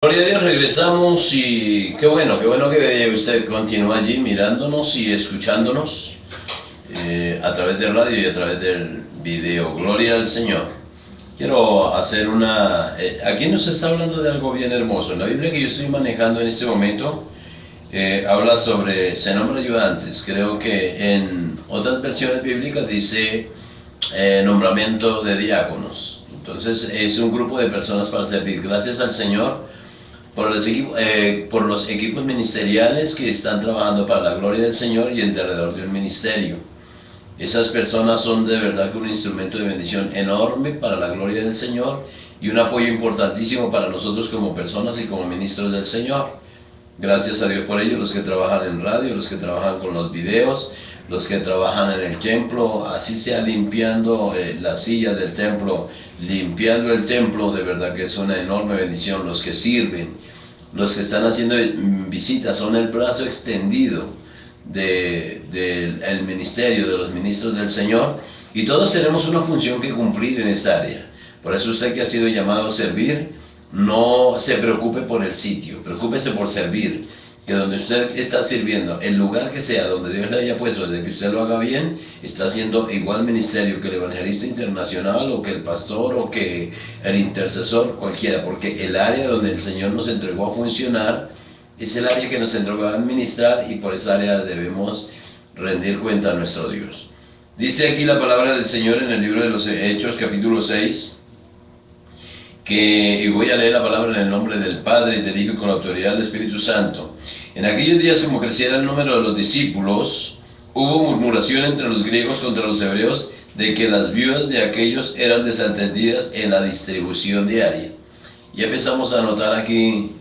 Gloria a Dios, regresamos y qué bueno que usted continúa allí mirándonos y escuchándonos a través de radio y a través del video. Gloria al Señor. Quiero hacer aquí nos está hablando de algo bien hermoso. La Biblia que yo estoy manejando en este momento habla sobre, se nombra ayudantes. Creo que en otras versiones bíblicas dice nombramiento de diáconos. Entonces es un grupo de personas para servir. Gracias al Señor por los equipos ministeriales que están trabajando para la gloria del Señor y alrededor de un ministerio. Esas personas son de verdad que un instrumento de bendición enorme para la gloria del Señor y un apoyo importantísimo para nosotros como personas y como ministros del Señor. Gracias a Dios por ellos, los que trabajan en radio, los que trabajan con los videos, los que trabajan en el templo, así sea limpiando las sillas del templo, limpiando el templo, de verdad que es una enorme bendición. Los que sirven, los que están haciendo visitas, son el brazo extendido del ministerio, de los ministros del Señor, y todos tenemos una función que cumplir en esa área. Por eso usted que ha sido llamado a servir, no se preocupe por el sitio, preocúpese por servir, que donde usted está sirviendo, el lugar que sea, donde Dios le haya puesto, desde que usted lo haga bien, está haciendo igual ministerio que el evangelista internacional, o que el pastor, o que el intercesor, cualquiera, porque el área donde el Señor nos entregó a funcionar, es el área que nos entregó a administrar, y por esa área debemos rendir cuenta a nuestro Dios. Dice aquí la palabra del Señor en el libro de los Hechos, capítulo 6, y voy a leer la palabra en el nombre del Padre y del Hijo y con la autoridad del Espíritu Santo. En aquellos días, como creciera el número de los discípulos, hubo murmuración entre los griegos contra los hebreos de que las viudas de aquellos eran desatendidas en la distribución diaria. Ya empezamos a notar aquí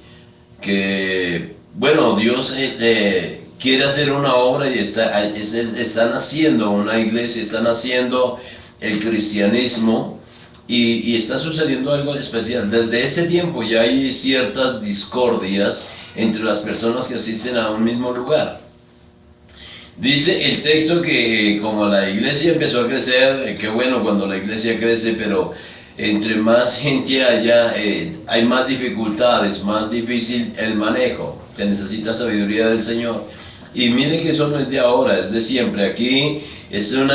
que, bueno, Dios quiere hacer una obra y están haciendo una iglesia, están haciendo el cristianismo. Y está sucediendo algo especial. Desde ese tiempo ya hay ciertas discordias entre las personas que asisten a un mismo lugar. Dice el texto que como la iglesia empezó a crecer, qué bueno cuando la iglesia crece, pero entre más gente haya, hay más dificultades, más difícil el manejo. Se necesita sabiduría del Señor. Y mire que eso no es de ahora, es de siempre. Aquí es un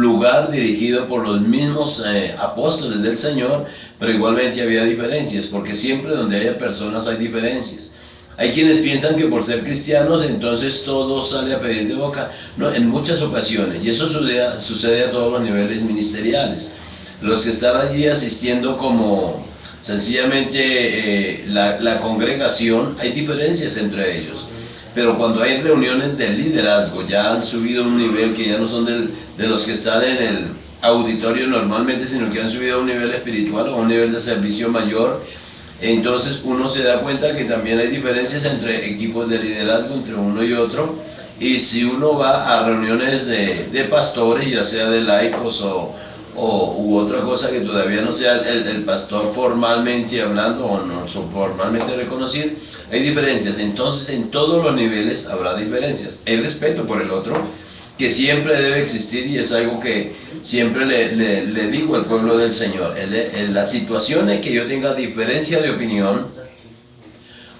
lugar dirigido por los mismos apóstoles del Señor, pero igualmente había diferencias, porque siempre donde haya personas hay diferencias. Hay quienes piensan que por ser cristianos entonces todo sale a pedir de boca. No, en muchas ocasiones, y eso sucede a todos los niveles ministeriales. Los que están allí asistiendo como sencillamente la congregación, hay diferencias entre ellos. Pero cuando hay reuniones de liderazgo, ya han subido a un nivel que ya no son de los que están en el auditorio normalmente, sino que han subido a un nivel espiritual o a un nivel de servicio mayor. Entonces uno se da cuenta que también hay diferencias entre equipos de liderazgo, entre uno y otro. Y si uno va a reuniones de pastores, ya sea de laicos u otra cosa que todavía no sea el pastor formalmente hablando o no formalmente reconocido, hay diferencias. Entonces en todos los niveles habrá diferencias. El respeto por el otro, que siempre debe existir, y es algo que siempre le digo al pueblo del Señor. En las situaciones que yo tenga diferencia de opinión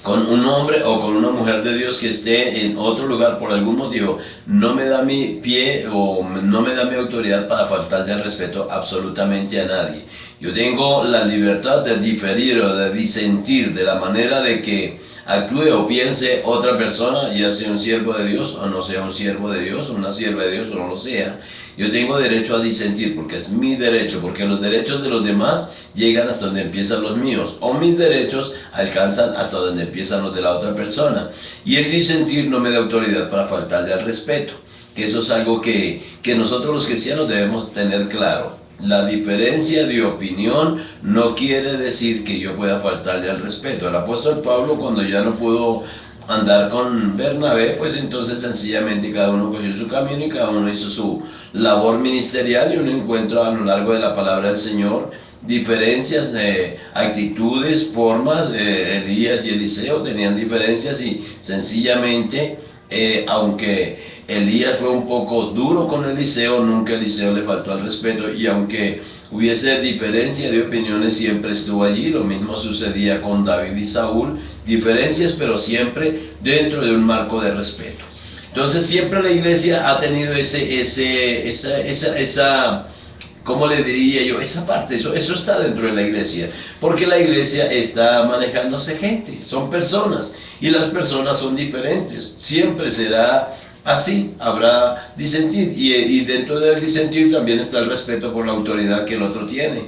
con un hombre o con una mujer de Dios que esté en otro lugar por algún motivo, no me da mi pie o no me da mi autoridad para faltarle al respeto absolutamente a nadie. Yo tengo la libertad de diferir o de disentir de la manera de que actúe o piense otra persona, ya sea un siervo de Dios o no sea un siervo de Dios, una sierva de Dios o no lo sea. Yo tengo derecho a disentir porque es mi derecho, porque los derechos de los demás llegan hasta donde empiezan los míos, o mis derechos alcanzan hasta donde empiezan los de la otra persona. Y el disentir no me da autoridad para faltarle al respeto, que eso es algo que nosotros los cristianos debemos tener claro. La diferencia de opinión no quiere decir que yo pueda faltarle al respeto. El apóstol Pablo, cuando ya no pudo andar con Bernabé, pues entonces sencillamente cada uno cogió su camino y cada uno hizo su labor ministerial, y uno encuentra a lo largo de la palabra del Señor diferencias, actitudes, formas. Elías y Eliseo tenían diferencias y sencillamente Aunque Elías fue un poco duro con Eliseo, nunca Eliseo le faltó al respeto, y aunque hubiese diferencia de opiniones, siempre estuvo allí. Lo mismo sucedía con David y Saúl, diferencias, pero siempre dentro de un marco de respeto. Entonces siempre la iglesia ha tenido esa ¿cómo le diría yo? Esa parte, eso está dentro de la iglesia, porque la iglesia está manejándose gente, son personas, y las personas son diferentes, siempre será así, habrá disentir, y dentro del disentir también está el respeto por la autoridad que el otro tiene.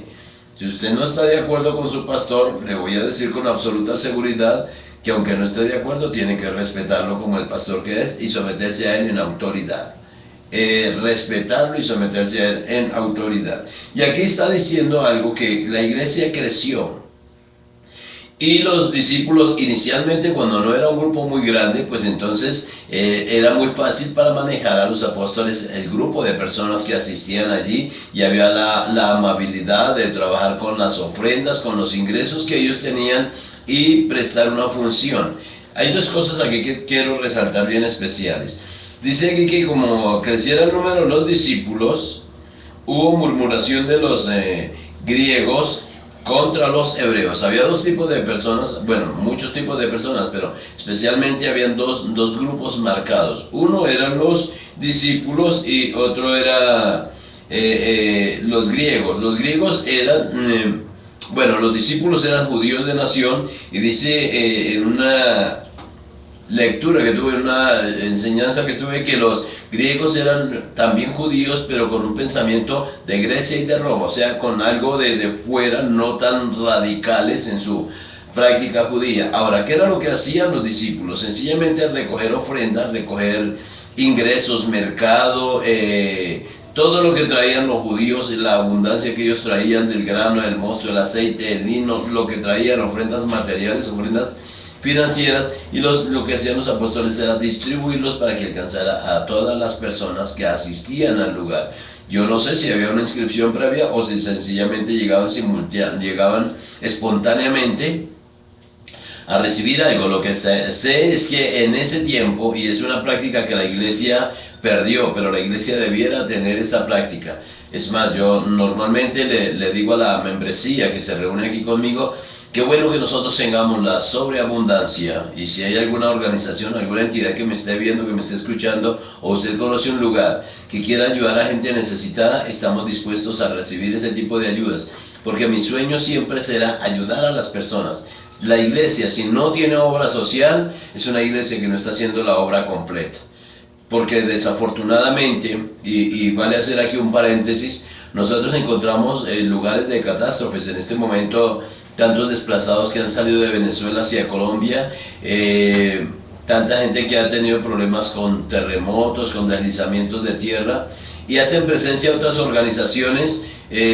Si usted no está de acuerdo con su pastor, le voy a decir con absoluta seguridad que aunque no esté de acuerdo, tiene que respetarlo como el pastor que es y someterse a él en autoridad. Respetarlo y someterse a él en autoridad. Y aquí está diciendo algo, que la iglesia creció y los discípulos inicialmente, cuando no era un grupo muy grande, pues entonces era muy fácil para manejar a los apóstoles el grupo de personas que asistían allí, y había la amabilidad de trabajar con las ofrendas, con los ingresos que ellos tenían y prestar una función. Hay dos cosas aquí que quiero resaltar bien especiales. Dice aquí que como creciera el número de los discípulos, hubo murmuración de los griegos contra los hebreos. Había dos tipos de personas, bueno, muchos tipos de personas, pero especialmente habían dos grupos marcados. Uno eran los discípulos y otro era los griegos. Los griegos eran, bueno, los discípulos eran judíos de nación, y dice en una lectura que tuve, una enseñanza que tuve, que los griegos eran también judíos, pero con un pensamiento de Grecia y de Roma, o sea, con algo de fuera, no tan radicales en su práctica judía. Ahora, ¿qué era lo que hacían los discípulos? Sencillamente recoger ofrendas, recoger ingresos, mercado, todo lo que traían los judíos, la abundancia que ellos traían del grano, el mosto, el aceite, el lino, lo que traían, ofrendas materiales, ofrendas financieras, y lo que hacían los apóstoles era distribuirlos para que alcanzara a todas las personas que asistían al lugar. Yo no sé si había una inscripción previa o si sencillamente llegaban espontáneamente a recibir algo. Lo que sé es que en ese tiempo, y es una práctica que la iglesia perdió, pero la iglesia debiera tener esta práctica. Es más, yo normalmente le digo a la membresía que se reúne aquí conmigo, qué bueno que nosotros tengamos la sobreabundancia, y si hay alguna organización, alguna entidad que me esté viendo, que me esté escuchando, o usted conoce un lugar que quiera ayudar a gente necesitada, estamos dispuestos a recibir ese tipo de ayudas, porque mi sueño siempre será ayudar a las personas. La iglesia, si no tiene obra social, es una iglesia que no está haciendo la obra completa, porque desafortunadamente, y vale hacer aquí un paréntesis, nosotros encontramos lugares de catástrofes en este momento, tantos desplazados que han salido de Venezuela hacia Colombia, tanta gente que ha tenido problemas con terremotos, con deslizamientos de tierra, y hacen presencia otras organizaciones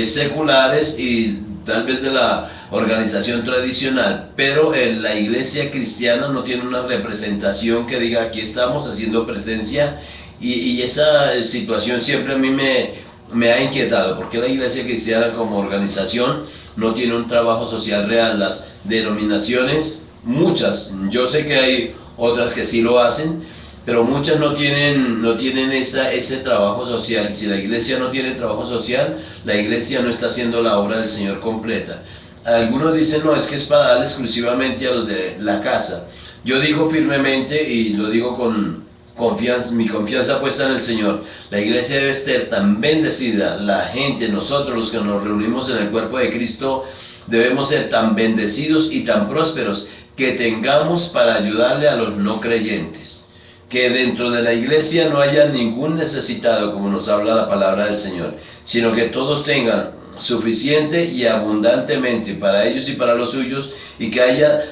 seculares y tal vez de la organización tradicional, pero la iglesia cristiana no tiene una representación que diga aquí estamos haciendo presencia, y esa situación siempre a mí me ha inquietado, porque la iglesia cristiana como organización no tiene un trabajo social real. Las denominaciones, muchas, yo sé que hay otras que sí lo hacen, pero muchas no tienen ese trabajo social. Y si la iglesia no tiene trabajo social, la iglesia no está haciendo la obra del Señor completa. Algunos dicen, no, es que es para darle exclusivamente a los de la casa. Yo digo firmemente, y lo digo con confianza, mi confianza puesta en el Señor, la iglesia debe estar tan bendecida, la gente, nosotros los que nos reunimos en el cuerpo de Cristo, debemos ser tan bendecidos y tan prósperos que tengamos para ayudarle a los no creyentes, que dentro de la iglesia no haya ningún necesitado, como nos habla la palabra del Señor, sino que todos tengan suficiente y abundantemente para ellos y para los suyos, y que haya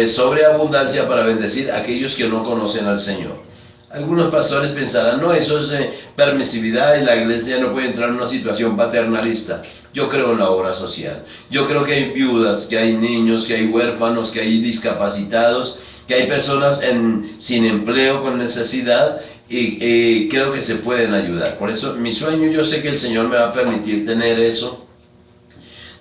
sobreabundancia para bendecir a aquellos que no conocen al Señor. Algunos pastores pensarán, no, eso es permisividad y la iglesia no puede entrar en una situación paternalista. Yo creo en la obra social. Yo creo que hay viudas, que hay niños, que hay huérfanos, que hay discapacitados, que hay personas sin empleo, con necesidad, y creo que se pueden ayudar. Por eso mi sueño, yo sé que el Señor me va a permitir tener eso,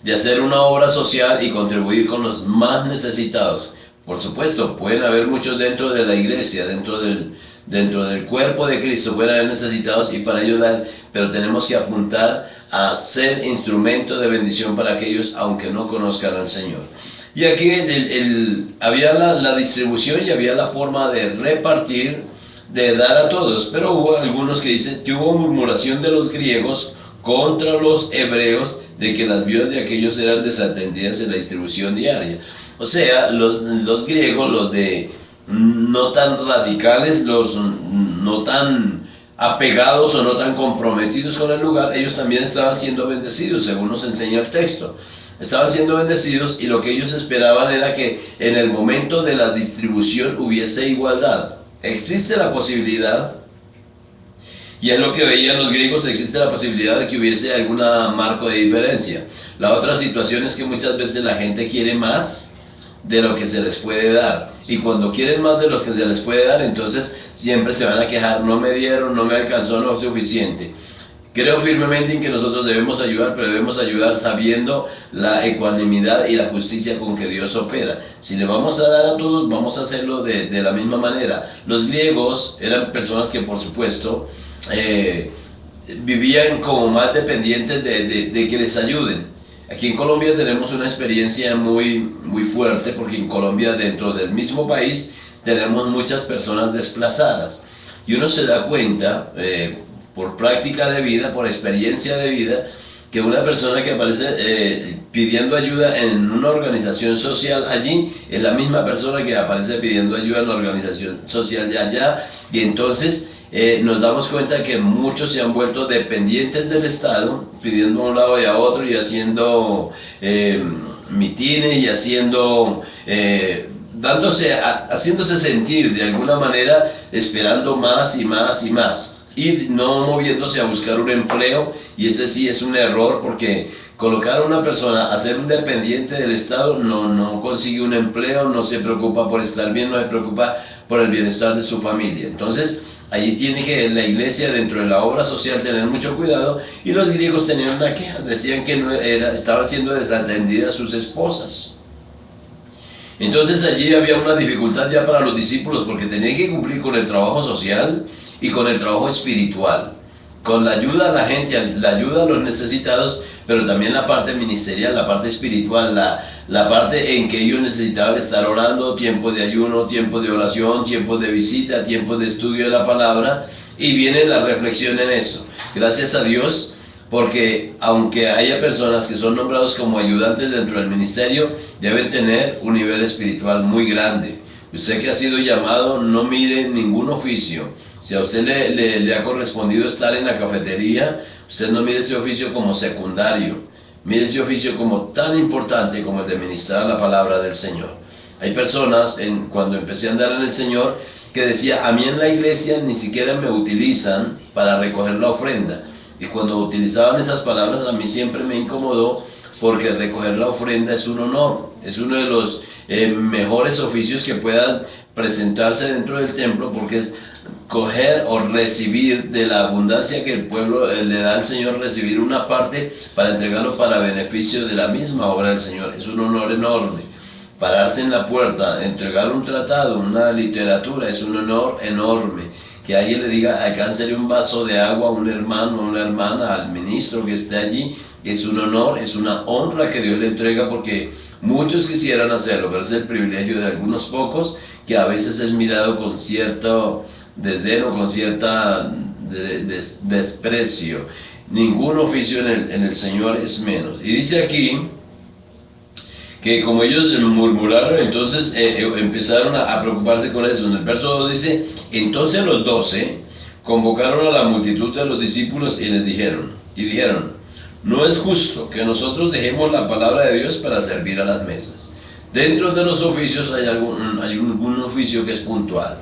de hacer una obra social y contribuir con los más necesitados. Por supuesto, pueden haber muchos dentro de la iglesia, dentro del dentro del cuerpo de Cristo pueden haber necesitados y para ayudar, pero tenemos que apuntar a ser instrumento de bendición para aquellos aunque no conozcan al Señor. Y aquí había la distribución y había la forma de repartir, de dar a todos, pero hubo algunos que dicen que hubo murmuración de los griegos contra los hebreos de que las viudas de aquellos eran desatendidas en la distribución diaria. O sea, los griegos, los de no tan radicales, los no tan apegados o no tan comprometidos con el lugar, ellos también estaban siendo bendecidos, según nos enseña el texto. Estaban siendo bendecidos y lo que ellos esperaban era que en el momento de la distribución hubiese igualdad. Existe la posibilidad, y es lo que veían los griegos, existe la posibilidad de que hubiese algún marco de diferencia. La otra situación es que muchas veces la gente quiere más de lo que se les puede dar, y cuando quieren más de lo que se les puede dar, entonces siempre se van a quejar: no me dieron, no me alcanzó, no es suficiente. Creo firmemente en que nosotros debemos ayudar, pero debemos ayudar sabiendo la ecuanimidad y la justicia con que Dios opera. Si le vamos a dar a todos, vamos a hacerlo de la misma manera. Los griegos eran personas que, por supuesto, vivían como más dependientes de que les ayuden. Aquí en Colombia tenemos una experiencia muy fuerte, porque en Colombia, dentro del mismo país, tenemos muchas personas desplazadas. Y uno se da cuenta, por práctica de vida, por experiencia de vida, que una persona que aparece pidiendo ayuda en una organización social allí, es la misma persona que aparece pidiendo ayuda en la organización social de allá, y entonces nos damos cuenta que muchos se han vuelto dependientes del Estado, pidiendo a un lado y a otro, y haciendo mitines, y haciéndose sentir de alguna manera, esperando más y más y más, y no moviéndose a buscar un empleo. Y ese sí es un error, porque colocar a una persona a ser un dependiente del Estado no consigue un empleo, no se preocupa por estar bien, no se preocupa por el bienestar de su familia. Entonces, allí tiene que la iglesia, dentro de la obra social, tener mucho cuidado. Y los griegos tenían una queja, decían que estaban siendo desatendidas sus esposas. Entonces allí había una dificultad ya para los discípulos, porque tenían que cumplir con el trabajo social y con el trabajo espiritual, con la ayuda a la gente, la ayuda a los necesitados, pero también la parte ministerial, la parte espiritual, la parte en que ellos necesitaban estar orando, tiempos de ayuno, tiempos de oración, tiempos de visita, tiempos de estudio de la palabra, y viene la reflexión en eso. Gracias a Dios, porque aunque haya personas que son nombrados como ayudantes dentro del ministerio, deben tener un nivel espiritual muy grande. Usted que ha sido llamado, no mire ningún oficio. Si a usted le ha correspondido estar en la cafetería, usted no mire ese oficio como secundario. Mire ese oficio como tan importante como el de ministrar la palabra del Señor. Hay personas, cuando empecé a andar en el Señor, que decía: a mí en la iglesia ni siquiera me utilizan para recoger la ofrenda. Y cuando utilizaban esas palabras, a mí siempre me incomodó, porque recoger la ofrenda es un honor, es uno de los mejores oficios que puedan presentarse dentro del templo, porque es coger o recibir de la abundancia que el pueblo le da al Señor, recibir una parte para entregarlo para beneficio de la misma obra del Señor. Es un honor enorme. Pararse en la puerta, entregar un tratado, una literatura, es un honor enorme. Que alguien le diga: alcáncele un vaso de agua a un hermano o una hermana, al ministro que esté allí, es un honor, es una honra que Dios le entrega, porque muchos quisieran hacerlo, pero es el privilegio de algunos pocos, que a veces es mirado con cierto desdén o con cierta desprecio. Ningún oficio en el Señor es menos. Y dice aquí que como ellos murmuraron, entonces empezaron a preocuparse con eso. En el verso 2 dice: entonces los 12 convocaron a la multitud de los discípulos y dijeron, no es justo que nosotros dejemos la palabra de Dios para servir a las mesas. Dentro de los oficios hay algún oficio que es puntual.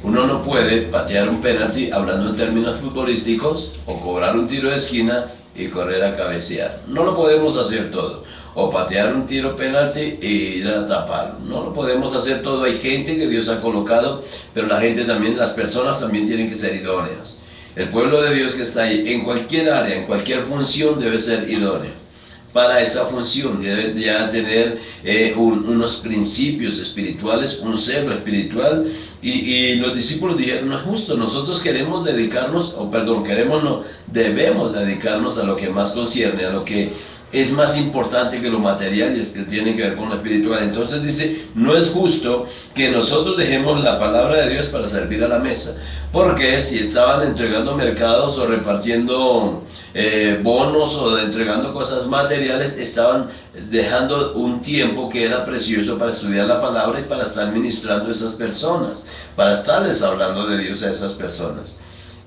Uno no puede patear un penalti, hablando en términos futbolísticos, o cobrar un tiro de esquina y correr a cabecear. No lo podemos hacer todo. O patear un tiro penalti e ir a taparlo. No lo podemos hacer todo. Hay gente que Dios ha colocado, pero las personas también tienen que ser idóneas. El pueblo de Dios que está ahí, en cualquier área, en cualquier función, debe ser idóneo. para esa función, debe ya tener unos principios espirituales, un celo espiritual, y los discípulos dijeron, no es justo, nosotros queremos dedicarnos, o perdón, queremos no, debemos dedicarnos a lo que más concierne, a lo que es más importante que lo material y es que tiene que ver con lo espiritual. Entonces dice, no es justo que nosotros dejemos la palabra de Dios para servir a la mesa, porque si estaban entregando mercados o repartiendo bonos o entregando cosas materiales, estaban dejando un tiempo que era precioso para estudiar la palabra y para estar ministrando a esas personas, para estarles hablando de Dios a esas personas.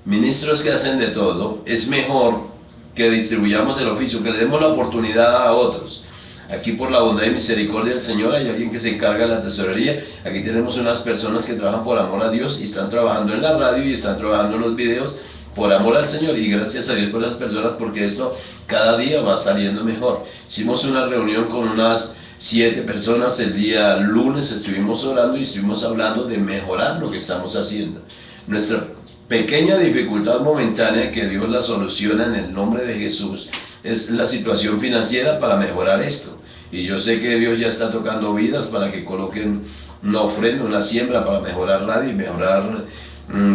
Ministros que hacen de todo, es mejor que distribuyamos el oficio, que le demos la oportunidad a otros. Aquí por la bondad y misericordia del Señor hay alguien que se encarga de la tesorería. Aquí tenemos unas personas que trabajan por amor a Dios y están trabajando en la radio y están trabajando en los videos por amor al Señor, y gracias a Dios por las personas, porque esto cada día va saliendo mejor. Hicimos una reunión con unas 7 personas el día lunes, estuvimos orando y estuvimos hablando de mejorar lo que estamos haciendo. Nuestra pequeña dificultad momentánea, que Dios la soluciona en el nombre de Jesús, es la situación financiera para mejorar esto. Y yo sé que Dios ya está tocando vidas para que coloquen una ofrenda, una siembra para mejorar radio y mejorar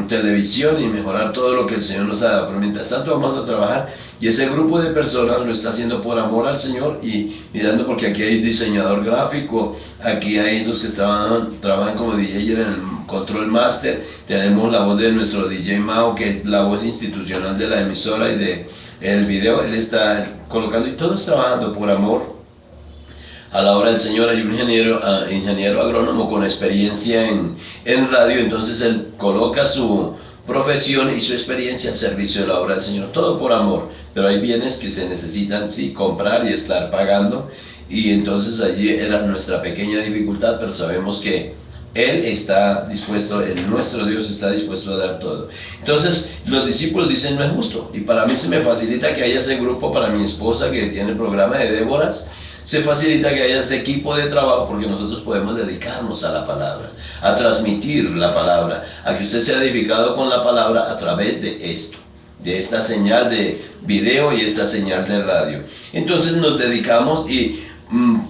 televisión y mejorar todo lo que el Señor nos ha dado. Pero mientras tanto vamos a trabajar, y ese grupo de personas lo está haciendo por amor al Señor y mirando, porque aquí hay diseñador gráfico, aquí hay los que trabajan como DJ en el Control Master, tenemos la voz de nuestro DJ Mao, que es la voz institucional de la emisora y de el video, él está colocando, y todos trabajando por amor a la obra del Señor. Hay un ingeniero agrónomo con experiencia en radio, entonces él coloca su profesión y su experiencia al servicio de la obra del Señor, todo por amor. Pero hay bienes que se necesitan, sí, comprar y estar pagando, y entonces allí era nuestra pequeña dificultad, pero sabemos que Él está dispuesto, nuestro Dios está dispuesto a dar todo. Entonces los discípulos dicen, no es justo, y para mí se me facilita que haya ese grupo para mi esposa que tiene el programa de Déboras. Se facilita que haya ese equipo de trabajo, porque nosotros podemos dedicarnos a la palabra, a transmitir la palabra, a que usted sea edificado con la palabra a través de esto, de esta señal de video y esta señal de radio. Entonces nos dedicamos y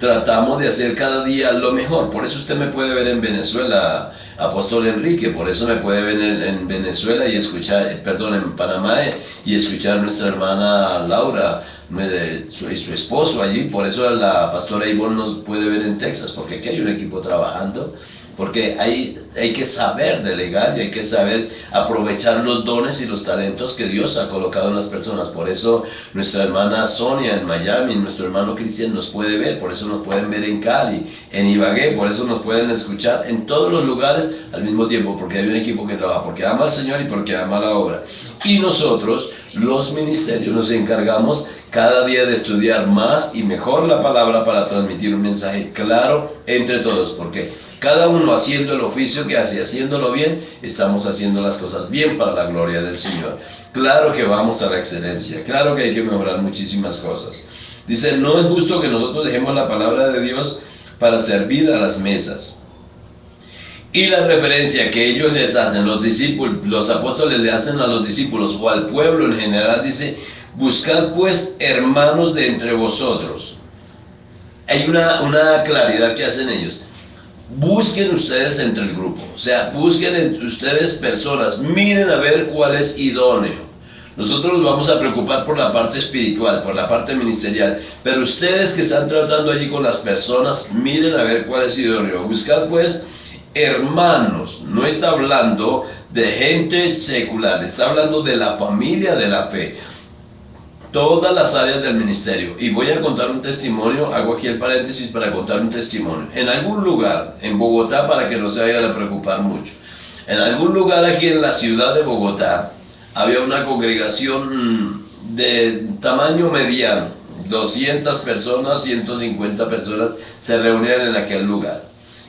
tratamos de hacer cada día lo mejor. Por eso usted me puede ver en Venezuela, Apóstol Enrique, por eso me puede ver en Venezuela y escuchar, en Panamá, y escuchar a nuestra hermana Laura y su esposo allí. Por eso la pastora Ivonne nos puede ver en Texas, porque aquí hay un equipo trabajando, porque hay que saber delegar y hay que saber aprovechar los dones y los talentos que Dios ha colocado en las personas. Por eso nuestra hermana Sonia en Miami, nuestro hermano Cristian nos puede ver, por eso nos pueden ver en Cali, en Ibagué, por eso nos pueden escuchar en todos los lugares al mismo tiempo, porque hay un equipo que trabaja, porque ama al Señor y porque ama la obra. Y nosotros, los ministerios, nos encargamos cada día de estudiar más y mejor la palabra para transmitir un mensaje claro entre todos, porque cada uno haciendo el oficio que hace, haciéndolo bien, estamos haciendo las cosas bien para la gloria del Señor. Claro que vamos a la excelencia, claro que hay que mejorar muchísimas cosas. Dice, no es justo que nosotros dejemos la palabra de Dios para servir a las mesas. Y la referencia que ellos les hacen, los discípulos, los apóstoles le hacen a los discípulos o al pueblo en general, dice, buscad pues hermanos de entre vosotros. Hay una claridad que hacen ellos. Busquen ustedes entre el grupo, o sea, busquen entre ustedes personas, miren a ver cuál es idóneo. Nosotros nos vamos a preocupar por la parte espiritual, por la parte ministerial, pero ustedes que están tratando allí con las personas, miren a ver cuál es idóneo. Buscar pues hermanos, no está hablando de gente secular, está hablando de la familia de la fe, todas las áreas del ministerio. Y voy a contar un testimonio, hago aquí el paréntesis para contar un testimonio. En algún lugar, en Bogotá, para que no se vayan a preocupar mucho, en algún lugar aquí en la ciudad de Bogotá, había una congregación de tamaño mediano, 200 personas, 150 personas se reunían en aquel lugar.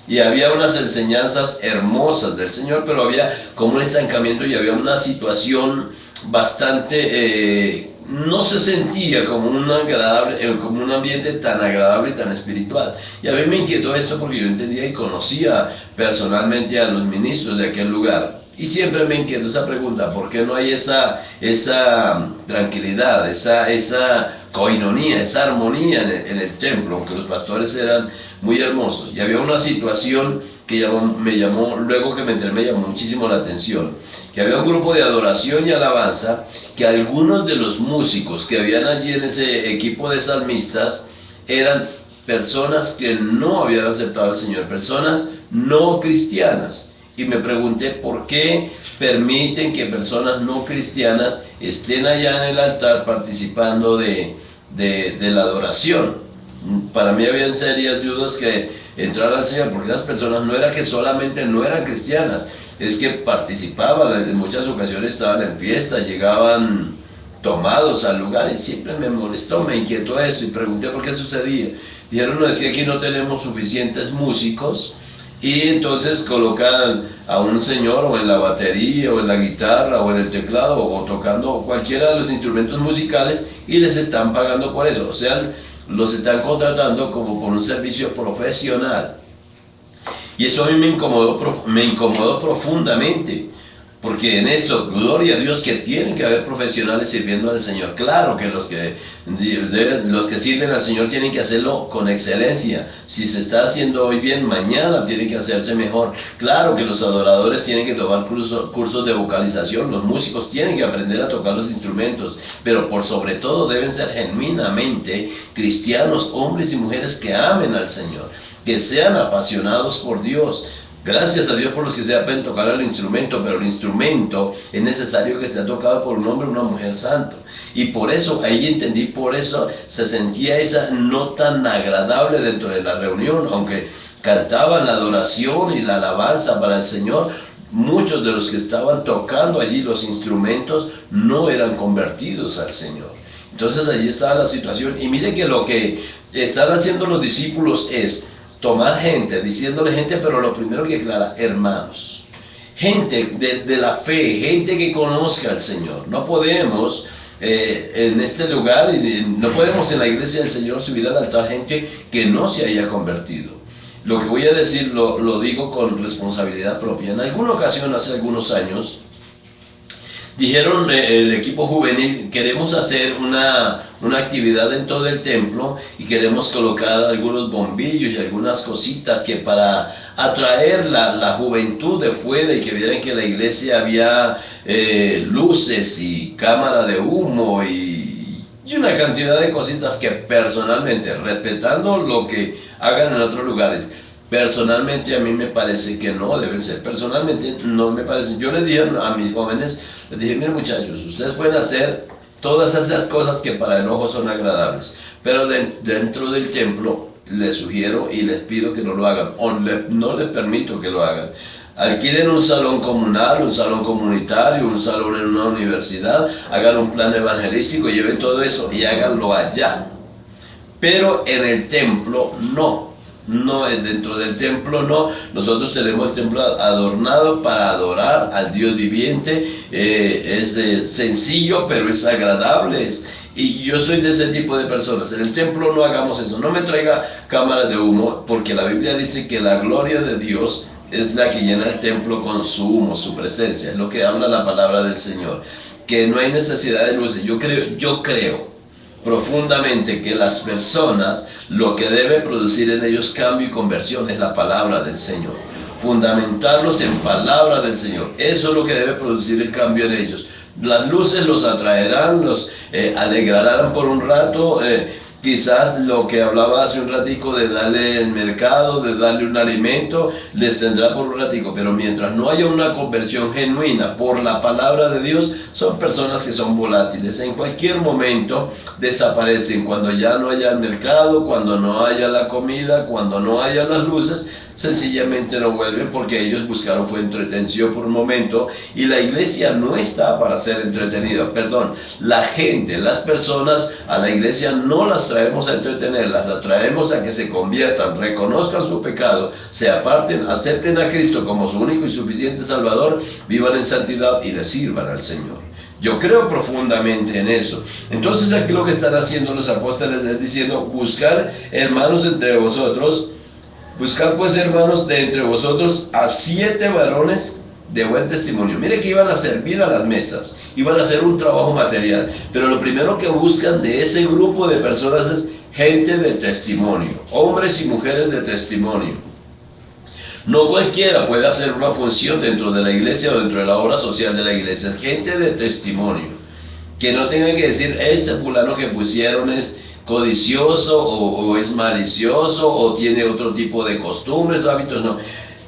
Y había unas enseñanzas hermosas del Señor, pero había como un estancamiento y había una situación bastante... no se sentía como como un ambiente tan agradable y tan espiritual. Y a mí me inquietó esto porque yo entendía y conocía personalmente a los ministros de aquel lugar. Y siempre me inquietó esa pregunta, ¿por qué no hay esa tranquilidad, esa coinonía, esa armonía en el templo? Aunque los pastores eran muy hermosos. Y había una situación que me llamó, luego que me enteré, me llamó muchísimo la atención, que había un grupo de adoración y alabanza, que algunos de los músicos que habían allí en ese equipo de salmistas eran personas que no habían aceptado al Señor, personas no cristianas. Y me pregunté por qué permiten que personas no cristianas estén allá en el altar participando de la adoración. Para mí había serias dudas que entraran al Señor, porque esas personas no era que solamente no eran cristianas, es que participaban, en muchas ocasiones estaban en fiestas, llegaban tomados al lugar, y siempre me molestó, me inquietó eso, y pregunté por qué sucedía. Dijeron, no, es que aquí no tenemos suficientes músicos, y entonces colocan a un señor o en la batería o en la guitarra o en el teclado o tocando cualquiera de los instrumentos musicales, y les están pagando por eso, o sea, los están contratando como por un servicio profesional. Y eso a mí me incomodó profundamente, porque en esto, gloria a Dios, que tienen que haber profesionales sirviendo al Señor. Claro que los que sirven al Señor tienen que hacerlo con excelencia. Si se está haciendo hoy bien, mañana tiene que hacerse mejor. Claro que los adoradores tienen que tomar cursos de vocalización, los músicos tienen que aprender a tocar los instrumentos, pero por sobre todo deben ser genuinamente cristianos, hombres y mujeres que amen al Señor, que sean apasionados por Dios. Gracias a Dios por los que saben tocar el instrumento, pero el instrumento es necesario que sea tocado por un hombre o una mujer santo. Y por eso, ahí entendí, por eso se sentía esa no tan agradable dentro de la reunión, aunque cantaban la adoración y la alabanza para el Señor. Muchos de los que estaban tocando allí los instrumentos no eran convertidos al Señor. Entonces allí estaba la situación, y mire que lo que están haciendo los discípulos es tomar gente, diciéndole gente, pero lo primero que aclara, hermanos, gente de la fe, gente que conozca al Señor. No podemos en este lugar, no podemos en la iglesia del Señor subir al altar gente que no se haya convertido. Lo que voy a decir lo digo con responsabilidad propia. En alguna ocasión, hace algunos años, dijeron el equipo juvenil, queremos hacer una actividad dentro del templo y queremos colocar algunos bombillos y algunas cositas que para atraer la juventud de fuera, y que vieran que en la iglesia había luces y cámara de humo y una cantidad de cositas que personalmente, respetando lo que hagan en otros lugares, personalmente a mí me parece que no deben ser. Personalmente no me parece. Yo les dije a mis jóvenes, les dije, miren muchachos, ustedes pueden hacer todas esas cosas que para el ojo son agradables, pero dentro del templo les sugiero y les pido que no lo hagan, o no les permito que lo hagan. Alquilen un salón comunal, un salón comunitario, un salón en una universidad, hagan un plan evangelístico, lleven todo eso y háganlo allá. Pero en el templo no. No, dentro del templo no. Nosotros tenemos el templo adornado para adorar al Dios viviente. Es sencillo, pero es agradable. Y yo soy de ese tipo de personas. En el templo no hagamos eso. No me traiga cámaras de humo, porque la Biblia dice que la gloria de Dios es la que llena el templo con su humo, su presencia. Es lo que habla la palabra del Señor. Que no hay necesidad de luces. Yo creo profundamente que las personas, lo que debe producir en ellos cambio y conversión es la palabra del Señor. Fundamentarlos en palabra del Señor. Eso es lo que debe producir el cambio en ellos. Las luces los atraerán, los alegrarán por un rato. Quizás lo que hablaba hace un ratico de darle el mercado, de darle un alimento, les tendrá por un ratico, pero mientras no haya una conversión genuina por la palabra de Dios, son personas que son volátiles. En cualquier momento desaparecen. Cuando ya no haya el mercado, cuando no haya la comida, cuando no haya las luces, sencillamente no vuelven, porque ellos buscaron fue entretención por un momento, y la iglesia no está para ser entretenida. Perdón, la gente, las personas a la iglesia no las traemos a entretenerlas, las traemos a que se conviertan, reconozcan su pecado, se aparten, acepten a Cristo como su único y suficiente Salvador, vivan en santidad y le sirvan al Señor. Yo creo profundamente en eso. Entonces aquí lo que están haciendo los apóstoles es diciendo, buscar hermanos entre vosotros. Buscad pues, hermanos, de entre vosotros a 7 varones de buen testimonio. Mire que iban a servir a las mesas, iban a hacer un trabajo material, pero lo primero que buscan de ese grupo de personas es gente de testimonio, hombres y mujeres de testimonio. No cualquiera puede hacer una función dentro de la iglesia o dentro de la obra social de la iglesia, es gente de testimonio, que no tenga que decir, ese fulano que pusieron es codicioso o es malicioso o tiene otro tipo de costumbres o hábitos, no.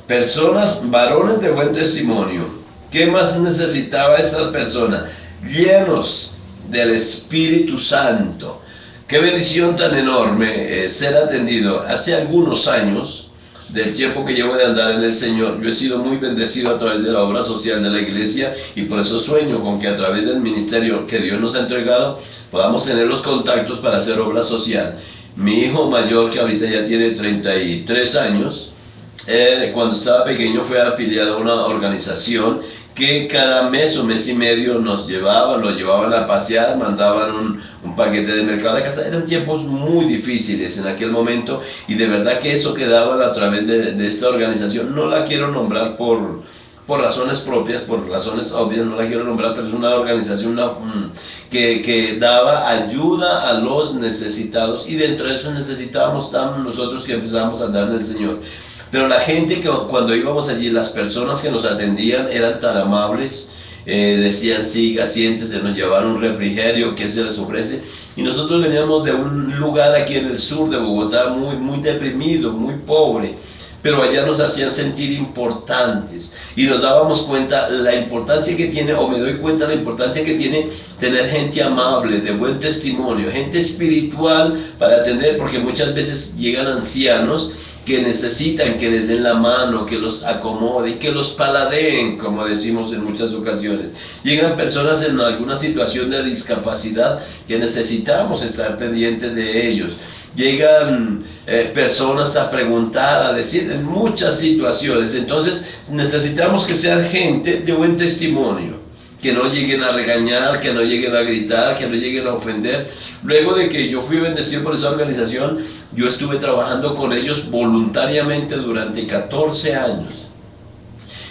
Personas, varones de buen testimonio. ¿Qué más necesitaba esta persona? Llenos del Espíritu Santo. Qué bendición tan enorme ser atendido. Hace algunos años, del tiempo que llevo de andar en el Señor, yo he sido muy bendecido a través de la obra social de la iglesia, y por eso sueño con que a través del ministerio que Dios nos ha entregado podamos tener los contactos para hacer obra social. Mi hijo mayor, que ahorita ya tiene 33 años, cuando estaba pequeño fue afiliado a una organización que cada mes o mes y medio nos llevaban, lo llevaban a pasear, mandaban un paquete de mercado de casa. Eran tiempos muy difíciles en aquel momento, y de verdad que eso quedaba a través de esta organización. No la quiero nombrar por razones propias, por razones obvias, no la quiero nombrar, pero es una organización que daba ayuda a los necesitados, y dentro de eso necesitábamos nosotros que empezamos a andar en el Señor. Pero la gente que cuando íbamos allí, las personas que nos atendían eran tan amables, decían siga, siéntese, nos llevaron un refrigerio que se les ofrece, y nosotros veníamos de un lugar aquí en el sur de Bogotá muy, muy deprimido, muy pobre, pero allá nos hacían sentir importantes, y nos dábamos cuenta la importancia que tiene, o me doy cuenta la importancia que tiene tener gente amable, de buen testimonio, gente espiritual para atender, porque muchas veces llegan ancianos que necesitan que les den la mano, que los acomoden, que los paladeen, como decimos en muchas ocasiones. Llegan personas en alguna situación de discapacidad que necesitamos estar pendientes de ellos. Llegan personas a preguntar, a decir, en muchas situaciones. Entonces necesitamos que sean gente de buen testimonio, que no lleguen a regañar, que no lleguen a gritar, que no lleguen a ofender. Luego de que yo fui bendecido por esa organización, yo estuve trabajando con ellos voluntariamente durante 14 años.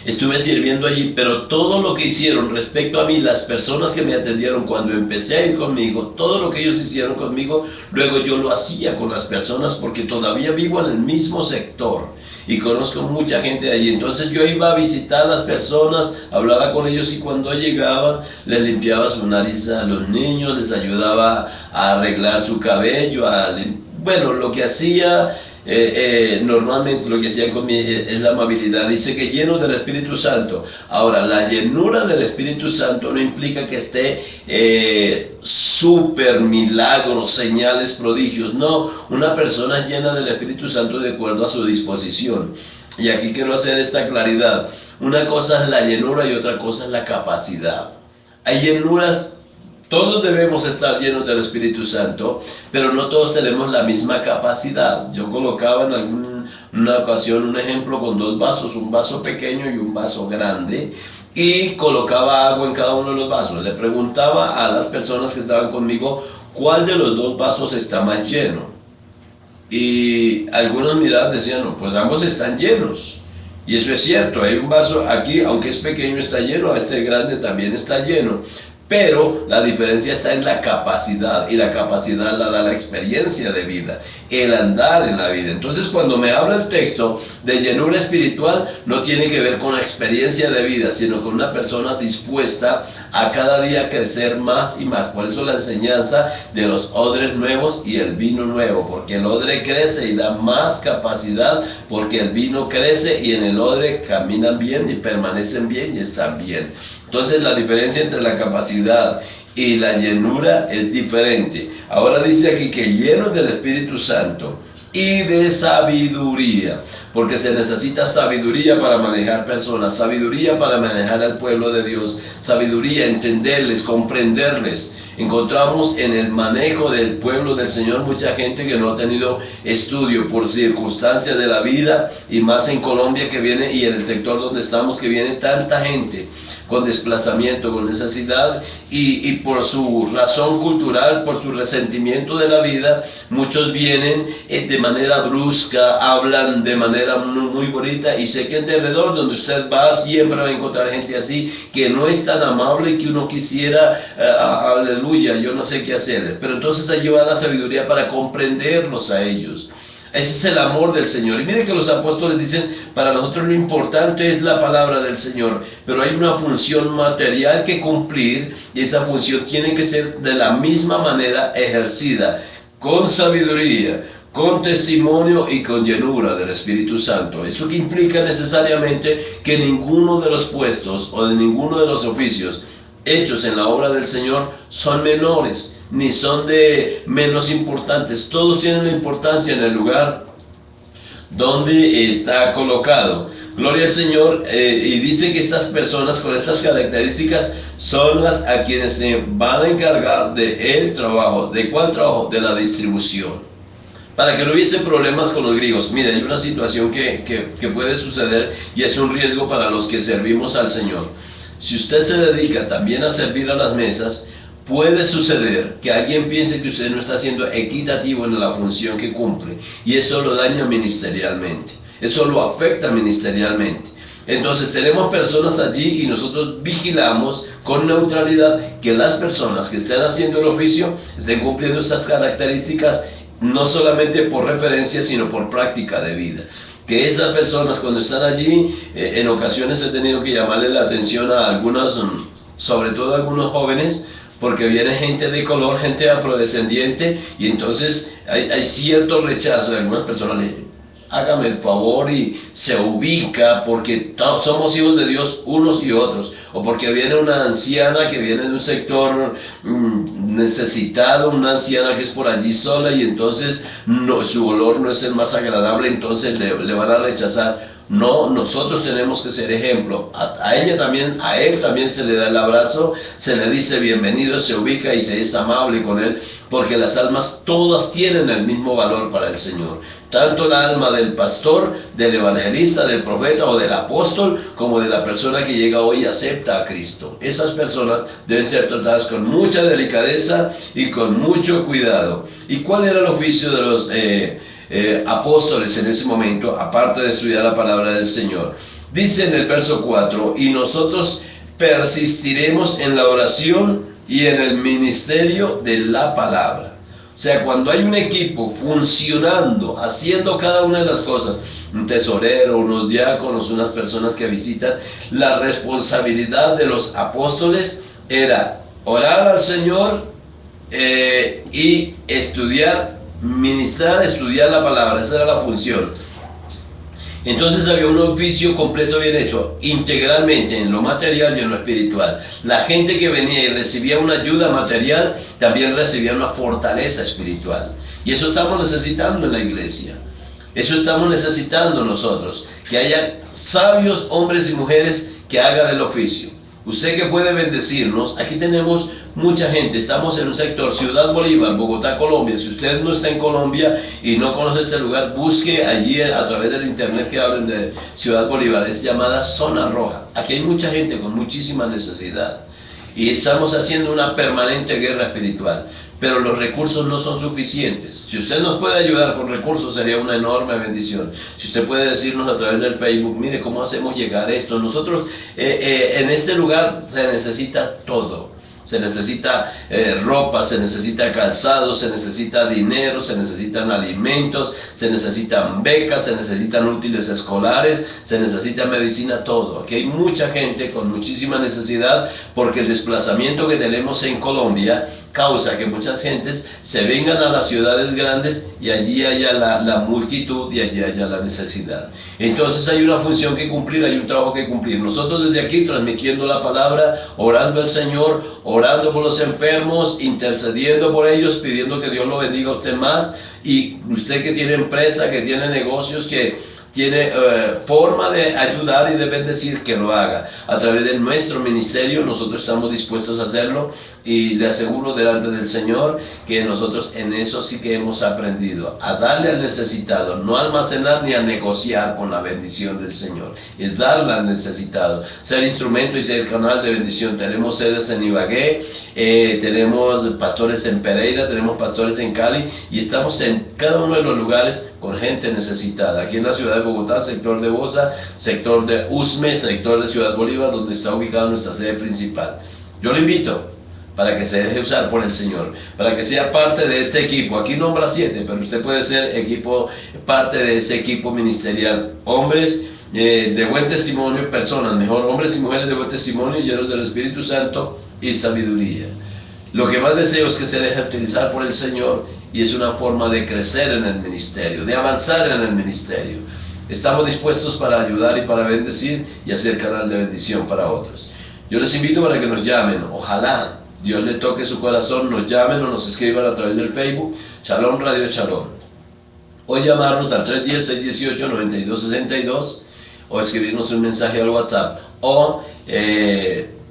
Estuve sirviendo allí, pero todo lo que hicieron respecto a mí, las personas que me atendieron cuando empecé a ir conmigo, todo lo que ellos hicieron conmigo, luego yo lo hacía con las personas, porque todavía vivo en el mismo sector y conozco mucha gente de allí. Entonces yo iba a visitar a las personas, hablaba con ellos, y cuando llegaban les limpiaba su nariz a los niños, les ayudaba a arreglar su cabello, bueno, lo que hacía. Normalmente lo que hacía con mí es la amabilidad. Dice que llenos del Espíritu Santo. Ahora, la llenura del Espíritu Santo no implica que esté súper milagros, señales, prodigios. No, una persona es llena del Espíritu Santo de acuerdo a su disposición. Y aquí quiero hacer esta claridad. Una cosa es la llenura y otra cosa es la capacidad. Hay llenuras. Todos debemos estar llenos del Espíritu Santo, pero no todos tenemos la misma capacidad. Yo colocaba en alguna ocasión un ejemplo con dos vasos, un vaso pequeño y un vaso grande, y colocaba agua en cada uno de los vasos. Le preguntaba a las personas que estaban conmigo cuál de los dos vasos está más lleno. Y algunos miraban y decían, no, pues ambos están llenos. Y eso es cierto, hay un vaso aquí, aunque es pequeño, está lleno, este grande también está lleno. Pero la diferencia está en la capacidad, y la capacidad la da la experiencia de vida, el andar en la vida. Entonces, cuando me habla el texto de llenura espiritual, no tiene que ver con la experiencia de vida, sino con una persona dispuesta a cada día crecer más y más. Por eso la enseñanza de los odres nuevos y el vino nuevo, porque el odre crece y da más capacidad, porque el vino crece y en el odre caminan bien y permanecen bien y están bien. Entonces la diferencia entre la capacidad y la llenura es diferente. Ahora dice aquí que llenos del Espíritu Santo y de sabiduría, porque se necesita sabiduría para manejar personas, sabiduría para manejar al pueblo de Dios, sabiduría, entenderles, comprenderles. Encontramos en el manejo del pueblo del Señor mucha gente que no ha tenido estudio por circunstancias de la vida, y más en Colombia que viene, y en el sector donde estamos, que viene tanta gente con desplazamiento, con necesidad, y por su razón cultural, por su resentimiento de la vida, muchos vienen de manera brusca, hablan de manera muy bonita, y sé que alrededor donde usted va siempre va a encontrar gente así, que no es tan amable, que uno quisiera, aleluya, yo no sé qué hacer. Pero entonces allí va la sabiduría para comprenderlos a ellos. Ese es el amor del Señor. Y miren que los apóstoles dicen, para nosotros lo importante es la palabra del Señor, pero hay una función material que cumplir, y esa función tiene que ser de la misma manera ejercida, con sabiduría, con testimonio y con llenura del Espíritu Santo. Eso que implica necesariamente que ninguno de los puestos o de ninguno de los oficios hechos en la obra del Señor son menores, ni son de menos importantes. Todos tienen la importancia en el lugar donde está colocado. Gloria al Señor. Y dice que estas personas con estas características son las a quienes se van a encargar del trabajo. ¿De cuál trabajo? De la distribución. Para que no hubiese problemas con los griegos. Mire, hay una situación que puede suceder, y es un riesgo para los que servimos al Señor. Si usted se dedica también a servir a las mesas, puede suceder que alguien piense que usted no está siendo equitativo en la función que cumple, y eso lo daña ministerialmente, eso lo afecta ministerialmente. Entonces tenemos personas allí y nosotros vigilamos con neutralidad que las personas que estén haciendo el oficio estén cumpliendo estas características, no solamente por referencia, sino por práctica de vida. Que esas personas cuando están allí, en ocasiones he tenido que llamarle la atención a algunas, sobre todo a algunos jóvenes, porque viene gente de color, gente afrodescendiente, y entonces hay cierto rechazo de algunas personas. Hágame el favor, y se ubica porque somos hijos de Dios unos y otros, o porque viene una anciana que viene de un sector necesitado, una anciana que es por allí sola, y entonces su olor no es el más agradable, entonces le van a rechazar. No, nosotros tenemos que ser ejemplo. A ella también, a él también se le da el abrazo, se le dice bienvenido, se ubica y se es amable con él, porque las almas todas tienen el mismo valor para el Señor. Tanto la alma del pastor, del evangelista, del profeta o del apóstol, como de la persona que llega hoy y acepta a Cristo. Esas personas deben ser tratadas con mucha delicadeza y con mucho cuidado. ¿Y cuál era el oficio de los apóstoles en ese momento, aparte de estudiar la palabra del Señor? Dice en el verso 4, y nosotros persistiremos en la oración y en el ministerio de la palabra. O sea, cuando hay un equipo funcionando, haciendo cada una de las cosas, un tesorero, unos diáconos, unas personas que visitan, la responsabilidad de los apóstoles era orar al Señor y estudiar, ministrar, estudiar la palabra. Esa era la función. Entonces había un oficio completo bien hecho, integralmente en lo material y en lo espiritual. La gente que venía y recibía una ayuda material, también recibía una fortaleza espiritual. Y eso estamos necesitando en la iglesia. Eso estamos necesitando nosotros, que haya sabios hombres y mujeres que hagan el oficio. Usted que puede bendecirnos, aquí tenemos mucha gente, estamos en un sector, Ciudad Bolívar, Bogotá, Colombia. Si usted no está en Colombia y no conoce este lugar, busque allí a través del internet que hablen de Ciudad Bolívar, es llamada Zona Roja. Aquí hay mucha gente con muchísima necesidad y estamos haciendo una permanente guerra espiritual, pero los recursos no son suficientes. Si usted nos puede ayudar con recursos, sería una enorme bendición. Si usted puede decirnos a través del Facebook, mire cómo hacemos llegar esto. Nosotros en este lugar se necesita todo. Se necesita ropa, se necesita calzado, se necesita dinero, se necesitan alimentos, se necesitan becas, se necesitan útiles escolares, se necesita medicina, todo. Aquí hay mucha gente con muchísima necesidad, porque el desplazamiento que tenemos en Colombia causa que muchas gentes se vengan a las ciudades grandes y allí haya la multitud y allí haya la necesidad. Entonces hay una función que cumplir, hay un trabajo que cumplir. Nosotros desde aquí transmitiendo la palabra, orando al Señor, orando por los enfermos, intercediendo por ellos, pidiendo que Dios lo bendiga a usted más, y usted que tiene empresa, que tiene negocios, que tiene forma de ayudar y de bendecir, que lo haga. A través de nuestro ministerio nosotros estamos dispuestos a hacerlo, y le aseguro delante del Señor que nosotros en eso sí que hemos aprendido, a darle al necesitado, no a almacenar ni a negociar con la bendición del Señor, es darle al necesitado, ser instrumento y ser canal de bendición. Tenemos sedes en Ibagué, tenemos pastores en Pereira, tenemos pastores en Cali, y estamos en cada uno de los lugares con gente necesitada. Aquí en la ciudad de Bogotá, sector de Bosa, sector de Usme, sector de Ciudad Bolívar, donde está ubicada nuestra sede principal. Yo lo invito para que se deje usar por el Señor, para que sea parte de este equipo. Aquí nombra 7, pero usted puede ser parte de ese equipo ministerial. Hombres de buen testimonio, personas, mejor, hombres y mujeres de buen testimonio, llenos del Espíritu Santo y sabiduría. Lo que más deseo es que se deje utilizar por el Señor, y es una forma de crecer en el ministerio, de avanzar en el ministerio. Estamos dispuestos para ayudar y para bendecir y hacer canal de bendición para otros. Yo les invito para que nos llamen. Ojalá Dios le toque su corazón, nos llamen o nos escriban a través del Facebook, Shalom Radio Shalom. O llamarnos al 310-618-9262, o escribirnos un mensaje al WhatsApp, o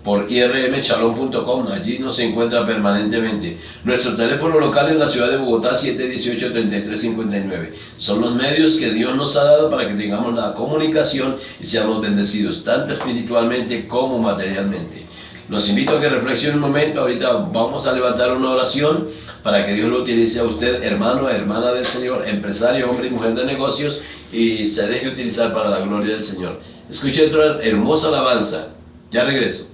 por irmshalom.com, allí nos encuentra permanentemente. Nuestro teléfono local en la ciudad de Bogotá, 718-3359. Son los medios que Dios nos ha dado para que tengamos la comunicación y seamos bendecidos, tanto espiritualmente como materialmente. Los invito a que reflexionen un momento. Ahorita vamos a levantar una oración para que Dios lo utilice a usted, hermano, hermana del Señor, empresario, hombre y mujer de negocios, y se deje utilizar para la gloria del Señor. Escuche otra hermosa alabanza. Ya regreso.